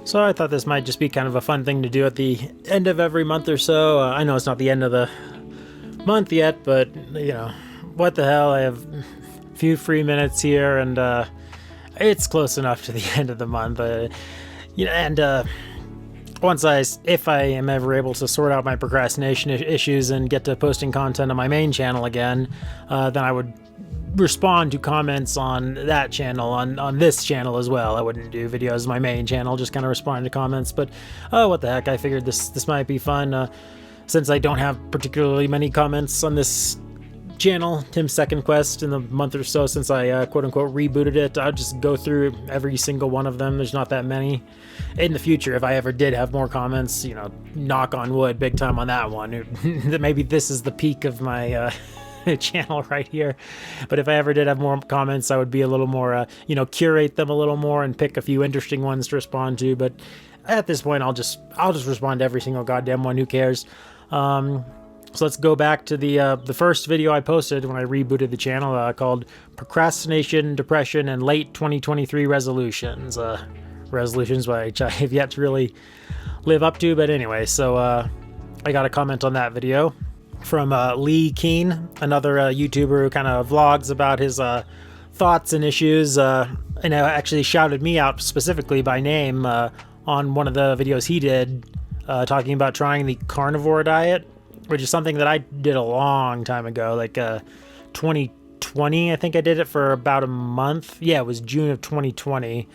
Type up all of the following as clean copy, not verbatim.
So I thought this might just be kind of a fun thing to do at the end of every month or so. I know it's not the end of the month yet, but what the hell? I have a few free minutes here, and it's close enough to the end of the month. If I am ever able to sort out my procrastination issues and get to posting content on my main channel again, then I would respond to comments on that channel, on this channel as well. I wouldn't do videos on my main channel, just kind of respond to comments, but what the heck, I figured this might be fun, since I don't have particularly many comments on this channel, Tim's Second Quest, in the month or so since I quote-unquote rebooted it. I'll just go through every single one of them. There's not that many. In the future, if I ever did have more comments, knock on wood, big time on that one. Maybe this is the peak of my channel right here, but if I ever did have more comments, I would be a little more curate them a little more and pick a few interesting ones to respond to. But at this point, I'll just respond to every single goddamn one. Who cares? So let's go back to the first video I posted when I rebooted the channel, called Procrastination, Depression, and Late 2023 Resolutions. Resolutions which I have yet to really live up to, but anyway, so I got a comment on that video from Lee Keen, another YouTuber who kind of vlogs about his thoughts and issues, and actually shouted me out specifically by name on one of the videos he did, talking about trying the carnivore diet, which is something that I did a long time ago, like 2020, I think I did it for about a month. Yeah, it was June of 2020.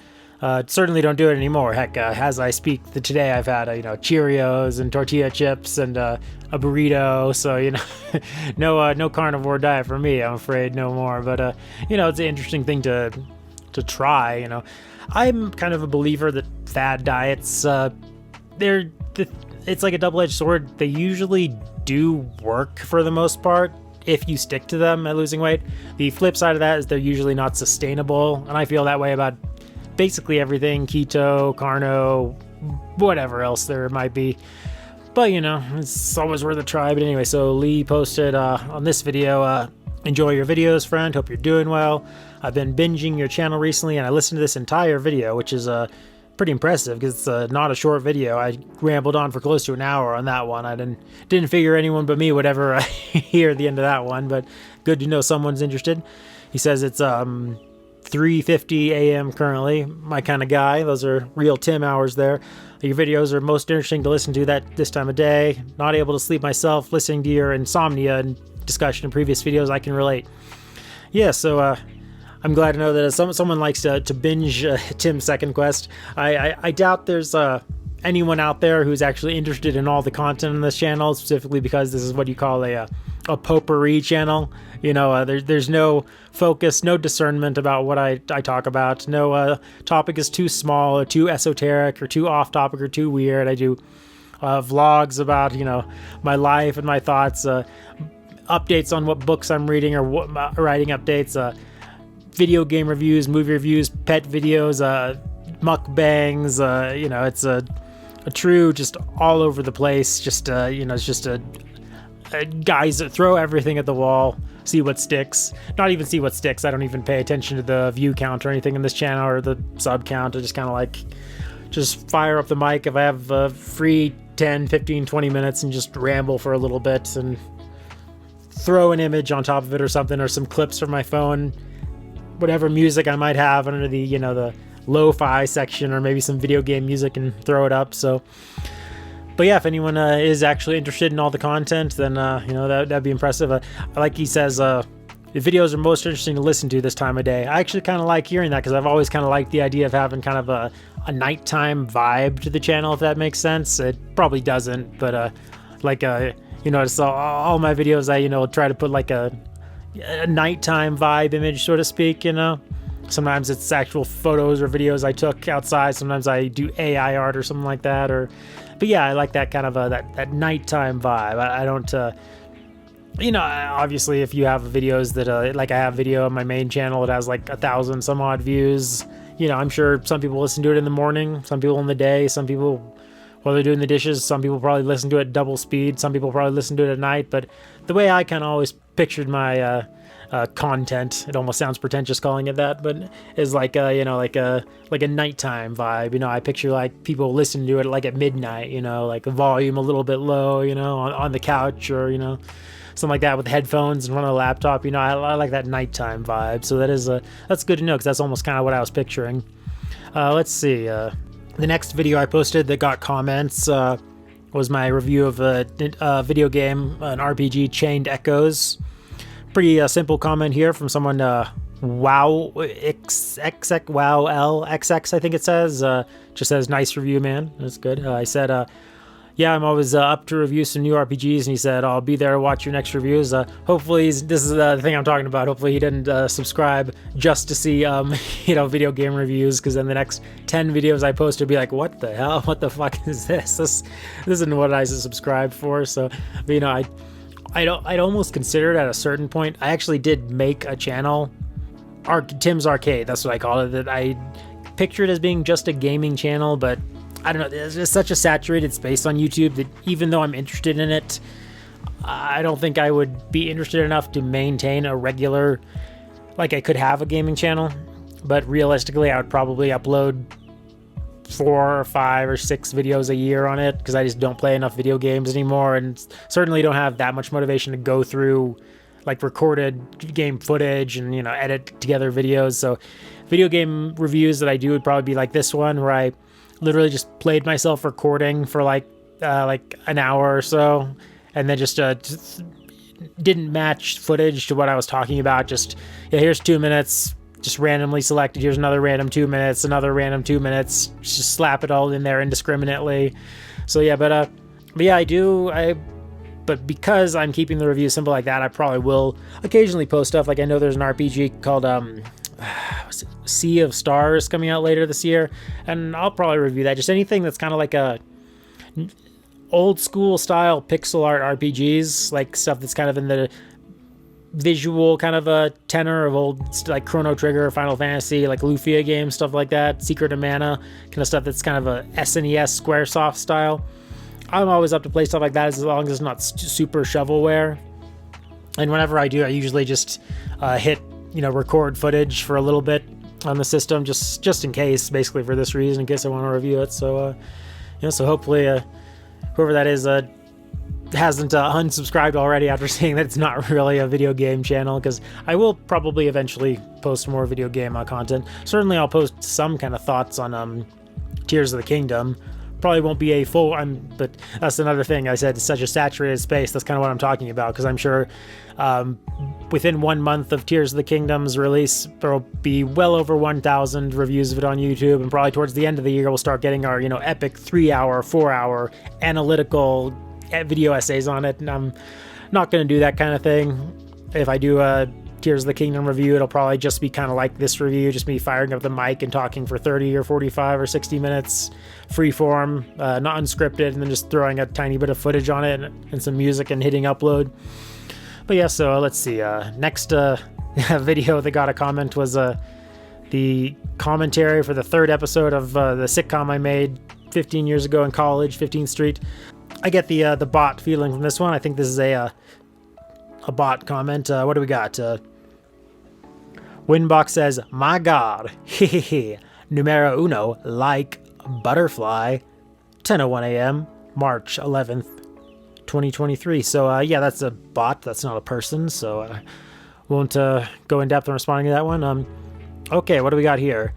Certainly don't do it anymore. Heck, as I speak today, I've had Cheerios and tortilla chips and a burrito. So no carnivore diet for me, I'm afraid, no more. But it's an interesting thing to try. I'm kind of a believer that fad diets, it's like a double-edged sword. They usually do work for the most part if you stick to them at losing weight. The flip side of that is they're usually not sustainable, and I feel that way about basically everything: keto, carno, whatever else there might be. But it's always worth a try. But anyway, so Lee posted on this video, enjoy your videos, friend, hope you're doing well. I've been binging your channel recently, and I listened to this entire video, which is pretty impressive because it's not a short video. I rambled on for close to an hour on that one. I didn't figure anyone but me would ever hear the end of that one, but good to know someone's interested. He says it's 3:50 a.m. currently, my kind of guy. Those are real Tim hours there. Your videos are most interesting to listen to this time of day. Not able to sleep myself, listening to your insomnia and discussion in previous videos, I can relate. Yeah, so I'm glad to know that someone likes to binge Tim's Second Quest. I doubt there's anyone out there who's actually interested in all the content on this channel, specifically because this is what you call a potpourri channel. There's no focus, no discernment about what I talk about. No topic is too small or too esoteric or too off topic or too weird. I do vlogs about my life and my thoughts, updates on what books I'm reading or what writing updates, video game reviews, movie reviews, pet videos, mukbangs. It's a true, just all over the place. It's just guys that throw everything at the wall, see what sticks. Not even see what sticks. I don't even pay attention to the view count or anything in this channel or the sub count. I just kind of just fire up the mic if I have free 10, 15, 20 minutes and just ramble for a little bit and throw an image on top of it or something, or some clips from my phone, whatever music I might have under the lo-fi section, or maybe some video game music, and throw it up. So, but yeah, if anyone is actually interested in all the content, then that'd be impressive. Like he says, the videos are most interesting to listen to this time of day. I actually kind of like hearing that because I've always kind of liked the idea of having kind of a nighttime vibe to the channel, if that makes sense. It probably doesn't, but so all my videos, I try to put like a nighttime vibe image, so to speak. Sometimes it's actual photos or videos I took outside. Sometimes I do AI art or something like that. But yeah, I like that kind of that nighttime vibe. I don't, obviously if you have videos that, like I have video on my main channel, it has like 1,000 some odd views. I'm sure some people listen to it in the morning, some people in the day, some people while they're doing the dishes, some people probably listen to it double speed, some people probably listen to it at night. But the way I kind of always pictured my content. It almost sounds pretentious calling it that, but is like a, you know, like a nighttime vibe. You know, I picture like people listening to it like at midnight, you know, like the volume a little bit low, you know, on the couch, or, you know, something like that with headphones in front of a laptop. You know, I like that nighttime vibe. So that's good to know, because that's almost kind of what I was picturing. Let's see. The next video I posted that got comments was my review of a video game, an RPG, Chained Echoes. Pretty simple comment here from someone, wow LXX, I think it says. Just says, nice review, man. That's good. I said, yeah, I'm always up to review some new RPGs, and he said, I'll be there to watch your next reviews. Hopefully, this is the thing I'm talking about. Hopefully he didn't subscribe just to see, you know, video game reviews, because then the next 10 videos I post would be like, what the hell? What the fuck is this? This isn't what I subscribed for. So, you know, I'd almost consider it at a certain point. I actually did make a channel, Tim's Arcade, that's what I call it, that I pictured as being just a gaming channel, but I don't know, there's just such a saturated space on YouTube that even though I'm interested in it, I don't think I would be interested enough to maintain a regular, like I could have a gaming channel, but realistically I would probably upload 4 or 5 or 6 videos a year on it, because I just don't play enough video games anymore, and certainly don't have that much motivation to go through like recorded game footage and, you know, edit together videos. So video game reviews that I do would probably be like this one, where I literally just played myself recording for like an hour or so, and then just didn't match footage to what I was talking about. Just, yeah, here's 2 minutes, just randomly selected. Here's another random 2 minutes, another random 2 minutes. Just slap it all in there indiscriminately. So yeah, but yeah, but because I'm keeping the review simple like that, I probably will occasionally post stuff. Like I know there's an RPG called Sea of Stars coming out later this year, and I'll probably review that. Just anything that's kind of like a old school style pixel art RPGs, like stuff that's kind of in the visual kind of a tenor of old, like Chrono Trigger, Final Fantasy, like Lufia games, stuff like that, Secret of Mana, kind of stuff that's kind of a SNES Squaresoft style. I'm always up to play stuff like that, as long as it's not super shovelware. And whenever I do, I usually just hit, you know, record footage for a little bit on the system, just in case, basically for this reason, in case I want to review it. So, you know, so hopefully whoever that is hasn't unsubscribed already after seeing that it's not really a video game channel, because I will probably eventually post more video game content. Certainly I'll post some kind of thoughts on Tears of the Kingdom. Probably won't be a full, but that's another thing. I said it's such a saturated space. That's kind of what I'm talking about, because I'm sure within 1 month of Tears of the Kingdom's release, there will be well over 1,000 reviews of it on YouTube, and probably towards the end of the year, we'll start getting our, you know, epic 3-hour, 4-hour analytical video essays on it. And I'm not going to do that kind of thing. If I do a Tears of the Kingdom review, it'll probably just be kind of like this review, just me firing up the mic and talking for 30 or 45 or 60 minutes, freeform, not unscripted, and then just throwing a tiny bit of footage on it and some music and hitting upload. But yeah, so let's see. Next video that got a comment was the commentary for the 3rd episode of the sitcom I made 15 years ago in college, 15th Street. I get the bot feeling from this one. I think this is a bot comment. What do we got? Winbox says, my God, hehehe, numero uno, like butterfly, 10:01 a.m., March 11th, 2023. So, yeah, that's a bot. That's not a person, so I won't go in depth on responding to that one. Okay, what do we got here?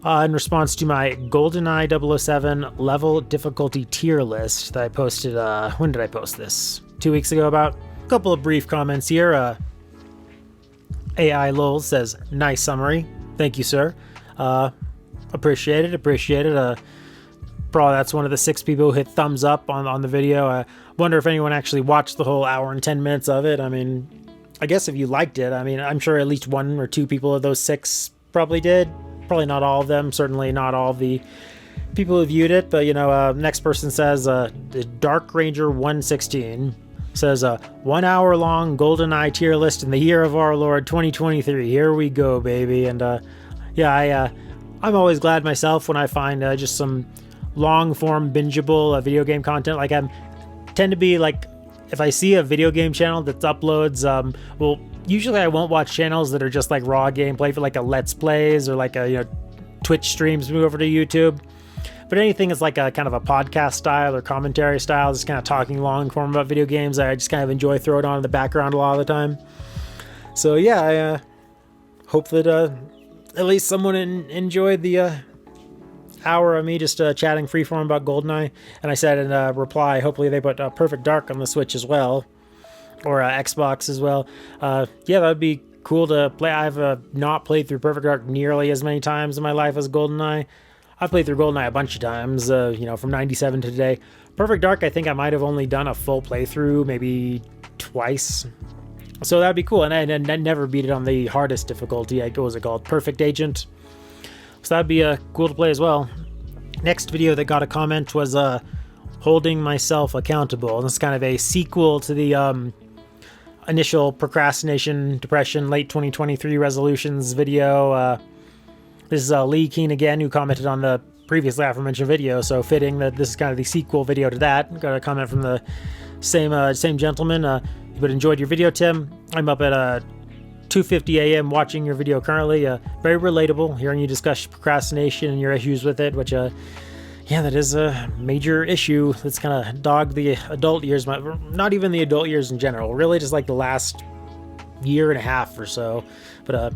In response to my GoldenEye 007 level difficulty tier list that I posted, when did I post this? 2 weeks ago about? A couple of brief comments here. AI Lol says, nice summary. Thank you, sir. Appreciate it. Probably that's one of the 6 people who hit thumbs up on the video. I wonder if anyone actually watched the whole hour and 10 minutes of it. I mean, I guess if you liked it, I mean, I'm sure at least 1 or 2 people of those 6 probably did. Probably not all of them. Certainly not all of the people who viewed it. But, you know, next person says, the Dark Ranger 116 says, 1 hour long GoldenEye tier list in the year of our Lord 2023. Here we go, baby. And yeah, I'm always glad myself when I find just some long form bingeable video game content. Like tend to be like, if I see a video game channel that uploads, well, usually I won't watch channels that are just like raw gameplay for like a Let's Plays or like a, Twitch streams move over to YouTube. But anything that's like a kind of a podcast style or commentary style, just kind of talking long form about video games, I just kind of enjoy throwing it on in the background a lot of the time. So yeah, I hope that at least someone enjoyed the hour of me just chatting freeform about GoldenEye. And I said in a reply, hopefully they put Perfect Dark on the Switch as well, or Xbox as well. Yeah, that would be cool to play. I've not played through Perfect Dark nearly as many times in my life as GoldenEye. I've played through GoldenEye a bunch of times, from 97 to today. Perfect Dark, I think I might have only done a full playthrough maybe twice. So that'd be cool. And I never beat it on the hardest difficulty. What was it called? Perfect Agent. So that'd be cool to play as well. Next video that got a comment was holding myself accountable. And it's kind of a sequel to the initial procrastination, depression, late 2023 resolutions video. This is Lee Keen again, who commented on the previously aforementioned video, so fitting that this is kind of the sequel video to that. Got a comment from the same gentleman. But enjoyed your video, Tim. I'm up at 2:50 a.m. watching your video currently. Very relatable, hearing you discuss procrastination and your issues with it, which, yeah, that is a major issue that's kind of dogged the adult years, not even the adult years in general, really just like the last year and a half or so. But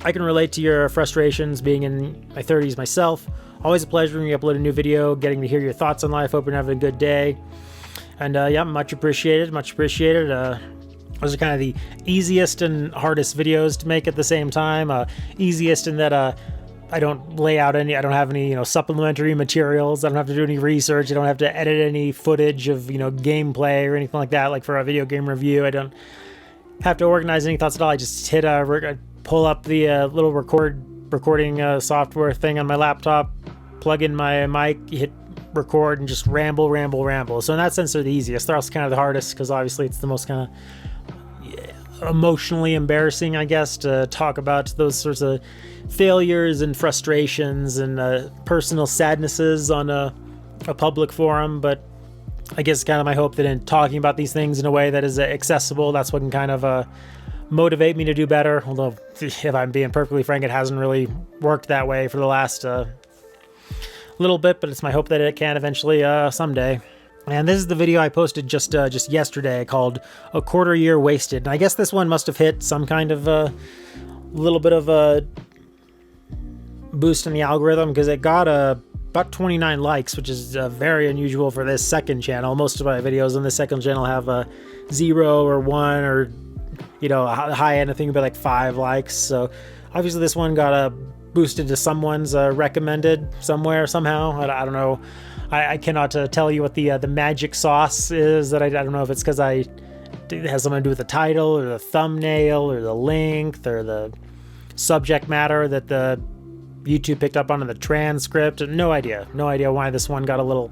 I can relate to your frustrations being in my 30s myself. Always a pleasure when you upload a new video, getting to hear your thoughts on life. Hope you're having a good day. And yeah, much appreciated, much appreciated. Those are kind of the easiest and hardest videos to make at the same time. Easiest in that I don't lay out any, I don't have any, supplementary materials. I don't have to do any research. I don't have to edit any footage of, gameplay or anything like that. Like for a video game review, I don't have to organize any thoughts at all. I just hit pull up the little recording software thing on my laptop, plug in my mic, hit record, and just ramble. So in that sense, they're the easiest. They're also kind of the hardest because obviously it's the most kind of emotionally embarrassing, I guess, to talk about those sorts of failures and frustrations and personal sadnesses on a public forum. But I guess it's kind of my hope that in talking about these things in a way that is accessible, that's what can kind of motivate me to do better. Although, if I'm being perfectly frank, it hasn't really worked that way for the last little bit, but it's my hope that it can eventually someday. And this is the video I posted just yesterday called "A Quarter Year Wasted." And I guess this one must have hit some kind of little bit of a boost in the algorithm because it got about 29 likes, which is very unusual for this second channel. Most of my videos on this second channel have 0 or 1 or a high end, I think about like 5 likes. So obviously this one got boosted to someone's recommended somewhere, somehow. I don't know. I cannot tell you what the magic sauce is. That I don't know if it's because it has something to do with the title or the thumbnail or the length or the subject matter that the YouTube picked up on in the transcript. No idea why this one got a little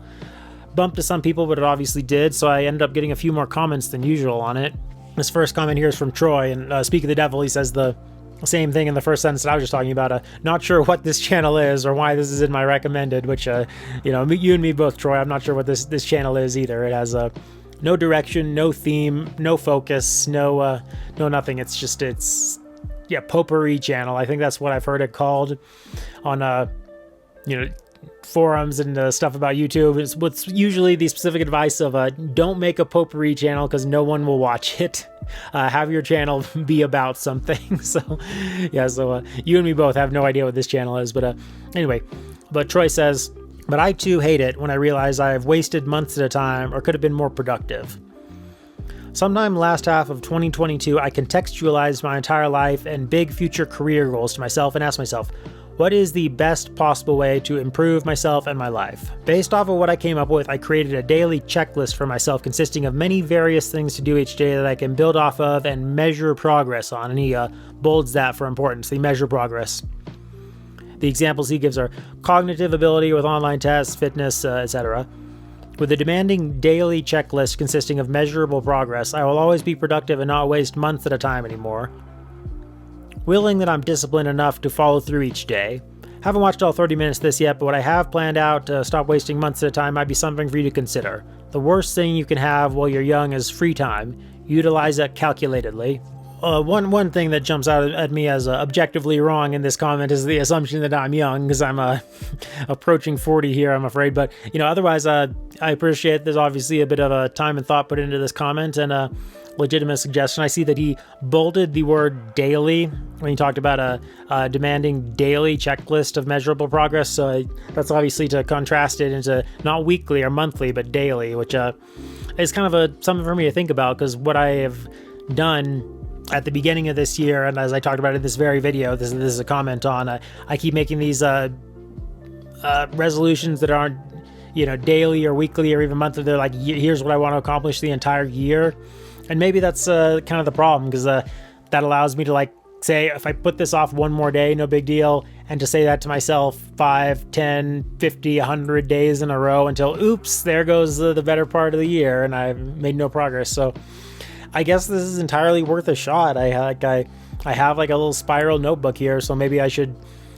bump to some people, but it obviously did. So I ended up getting a few more comments than usual on it. This first comment here is from Troy, and Speak of the Devil, he says the same thing in the first sentence that I was just talking about. Not sure what this channel is or why this is in my recommended, which, you and me both, Troy. I'm not sure what this channel is either. It has no direction, no theme, no focus, no nothing. It's potpourri channel. I think that's what I've heard it called on, forums and stuff about YouTube. It's what's usually the specific advice of don't make a potpourri channel because no one will watch it. Have your channel be about something. So you and me both have no idea what this channel is, but anyway. But Troy says, but I too hate it when I realize I have wasted months at a time or could have been more productive. Sometime last half of 2022, I contextualized my entire life and big future career goals to myself and asked myself, what is the best possible way to improve myself and my life? Based off of what I came up with, I created a daily checklist for myself consisting of many various things to do each day that I can build off of and measure progress on. And he bolds that for importance, the measure progress. The examples he gives are cognitive ability with online tests, fitness, etc. With a demanding daily checklist consisting of measurable progress, I will always be productive and not waste months at a time anymore. Willing that I'm disciplined enough to follow through each day. Haven't watched all 30 minutes of this yet, but what I have planned out to stop wasting months at a time might be something for you to consider. The worst thing you can have while you're young is free time. Utilize it calculatedly. One thing that jumps out at me as objectively wrong in this comment is the assumption that I'm young, because I'm approaching 40 here, I'm afraid. But otherwise, I appreciate there's obviously a bit of a time and thought put into this comment, and a legitimate suggestion. I see that he bolded the word daily when he talked about a demanding daily checklist of measurable progress. So that's obviously to contrast it into not weekly or monthly, but daily, which is kind of something for me to think about, because what I have done at the beginning of this year, and as I talked about in this very video, this is a comment on, I keep making these resolutions that aren't daily or weekly or even monthly. They're like, here's what I want to accomplish the entire year. And maybe that's kind of the problem, because that allows me to like say, if I put this off one more day, no big deal, and to say that to myself 5, 10, 50, 100 days in a row until oops, there goes the better part of the year and I've made no progress. So I guess this is entirely worth a shot. I have like a little spiral notebook here, so maybe I should,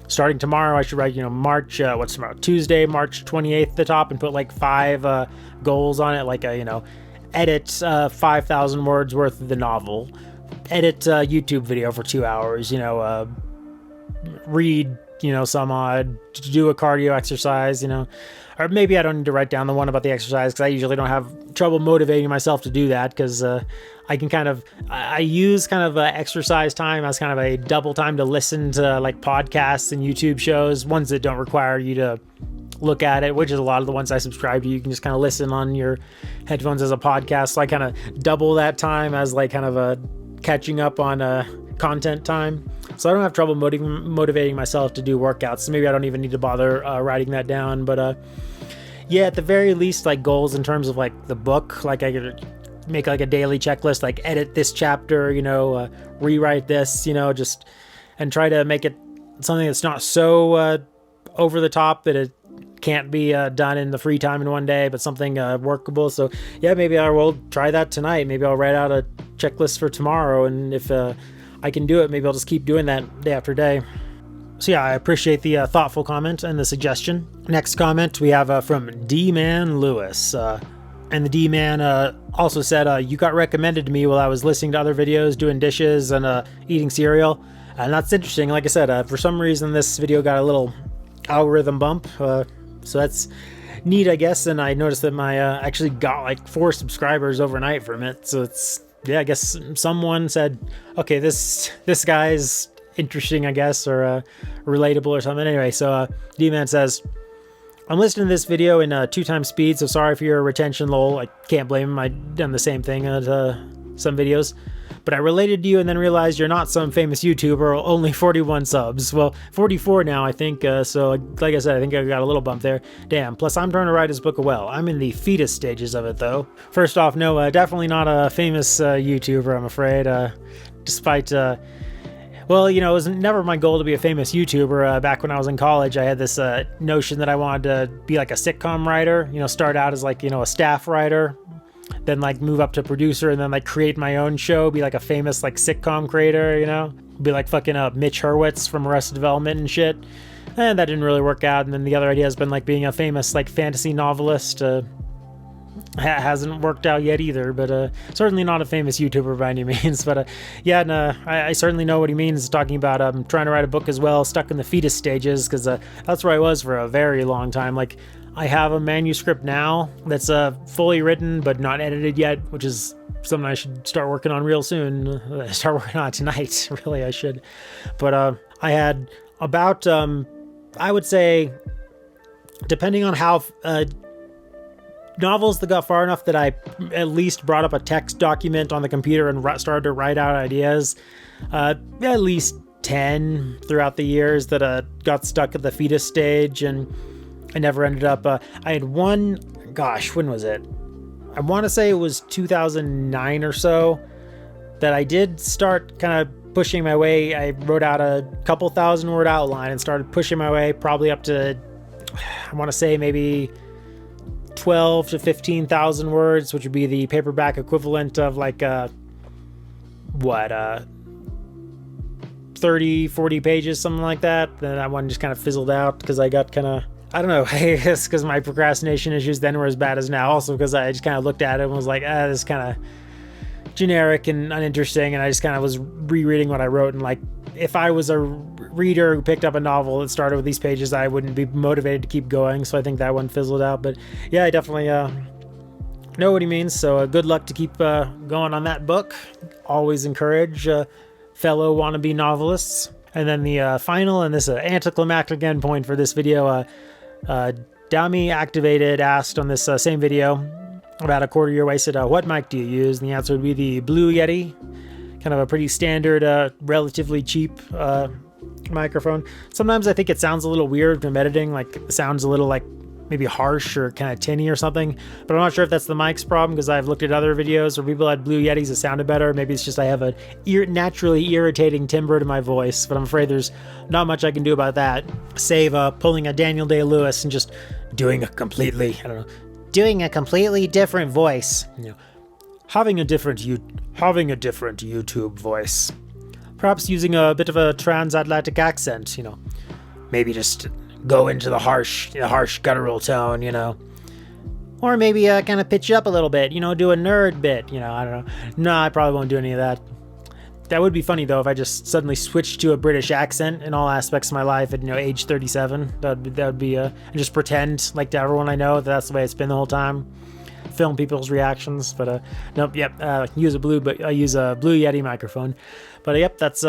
starting tomorrow, I should write, March, what's tomorrow? Tuesday, March 28th at the top, and put like 5 goals on it, like edit 5,000 words worth of the novel, edit a YouTube video for 2 hours, read, some odd, do a cardio exercise, or maybe I don't need to write down the one about the exercise, because I usually don't have trouble motivating myself to do that, because I use exercise time as kind of a double time to listen to like podcasts and YouTube shows, ones that don't require you to look at it, which is a lot of the ones I subscribe to. You can just kind of listen on your headphones as a podcast. So I kind of double that time as like kind of a catching up on content time. So I don't have trouble motivating myself to do workouts. So maybe I don't even need to bother writing that down. But yeah, at the very least, like goals in terms of like the book, like I could make like a daily checklist, like edit this chapter, rewrite this, just, and try to make it something that's not so over the top that it can't be done in the free time in one day, but something workable. So yeah, maybe I will try that tonight. Maybe I'll write out a checklist for tomorrow, and if I can do it, maybe I'll just keep doing that day after day. So yeah, I appreciate the thoughtful comment and the suggestion. Next comment we have from D-Man Lewis. And the D-Man also said, you got recommended to me while I was listening to other videos, doing dishes and eating cereal. And that's interesting. Like I said, for some reason this video got a little algorithm bump. So that's neat, I guess. And I noticed that my actually got like 4 subscribers overnight from it. So it's, yeah, I guess someone said, okay, this guy's interesting, I guess, or relatable or something. Anyway, so D-Man says, I'm listening to this video in 2x speed, so sorry for your retention, lol. I can't blame him. I've done the same thing at some videos. But I related to you and then realized you're not some famous YouTuber, only 41 subs. Well, 44 now, I think. So, like I said, I think I got a little bump there. Damn, plus I'm trying to write his book well. I'm in the fetus stages of it, though. First off, no, definitely not a famous YouTuber, I'm afraid. Despite... well, it was never my goal to be a famous YouTuber. Back when I was in college, I had this notion that I wanted to be like a sitcom writer, start out as like, a staff writer, then like move up to producer, and then like create my own show, be like a famous like sitcom creator, be like fucking Mitch Hurwitz from Arrested Development and shit. And that didn't really work out. And then the other idea has been like being a famous like fantasy novelist. Hasn't worked out yet either, but certainly not a famous YouTuber by any means. But yeah, and I certainly know what he means talking about trying to write a book as well, stuck in the fetus stages, because that's where I was for a very long time. Like, I have a manuscript now that's fully written but not edited yet, which is something I should start working on real soon. Start working on it tonight, really, I should. But I had about, I would say, depending on how... novels that got far enough that I at least brought up a text document on the computer and started to write out ideas. At least 10 throughout the years that got stuck at the fetus stage, and I never ended up... I had one... Gosh, when was it? I want to say it was 2009 or so that I did start kind of pushing my way. I wrote out a couple 1,000-word outline and started pushing my way probably up to, I want to say maybe 12 to 15,000 words, which would be the paperback equivalent of like 30, 40 pages, something like that. Then that one just kind of fizzled out because I got kind of, I don't know, I guess because my procrastination issues then were as bad as now. Also because I just kind of looked at it and was like, this kind of generic and uninteresting, and I just kind of was rereading what I wrote, and like, if I was a reader who picked up a novel that started with these pages, I wouldn't be motivated to keep going, so I think that one fizzled out. But yeah, I definitely know what he means, so good luck to keep going on that book. Always encourage fellow wannabe novelists. And then the final, and this anticlimactic endpoint for this video, Dami Activated asked on this same video about a quarter year wasted, what mic do you use? And the answer would be the Blue Yeti, kind of a pretty standard, relatively cheap microphone. Sometimes I think it sounds a little weird when editing, like it sounds a little like maybe harsh or kind of tinny or something, but I'm not sure if that's the mic's problem, because I've looked at other videos where people had Blue Yetis that sounded better. Maybe it's just I have a naturally irritating timbre to my voice, but I'm afraid there's not much I can do about that, save pulling a Daniel Day-Lewis and just doing a completely, doing a completely different voice, having a different YouTube voice, perhaps using a bit of a transatlantic accent, maybe just go into the harsh guttural tone, or maybe kind of pitch it up a little bit, do a nerd bit, I don't know. No, I probably won't do any of that. That would be funny though if I just suddenly switched to a British accent in all aspects of my life at age 37. That would be and just pretend like to everyone I know that that's the way it's been the whole time. Film people's reactions, but nope, yep. Use a Blue Yeti microphone, but yep, that's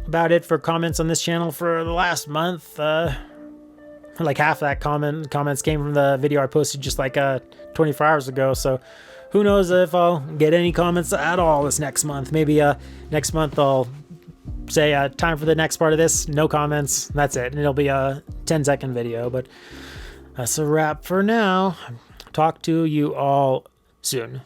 about it for comments on this channel for the last month. Like half that comments came from the video I posted just like 24 hours ago, so who knows if I'll get any comments at all this next month. Maybe next month I'll say time for the next part of this, no comments, that's it, and it'll be a 10-second video. But that's a wrap for now. Talk to you all soon.